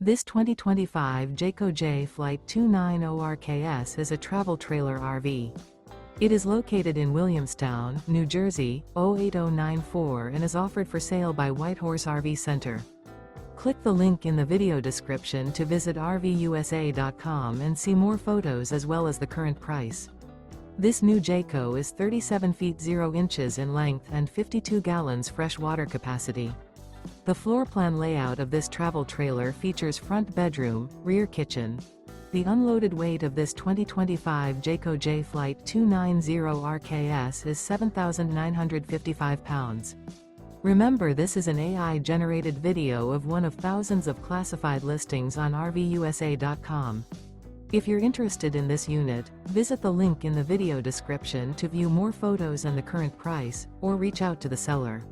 This 2025 Jayco Jay Flight 290RKS is a travel trailer RV. It is located in Williamstown, New Jersey, 08094 and is offered for sale by Whitehorse RV Center. Click the link in the video description to visit RVUSA.com and see more photos as well as the current price. This new Jayco is 37 feet 0 inches in length and 52 gallons fresh water capacity. The floor plan layout of this travel trailer features front bedroom, rear kitchen. The unloaded weight of this 2025 Jayco Jay Flight 290RKS is 7,955 pounds. Remember, this is an AI-generated video of one of thousands of classified listings on RVUSA.com. If you're interested in this unit, visit the link in the video description to view more photos and the current price, or reach out to the seller.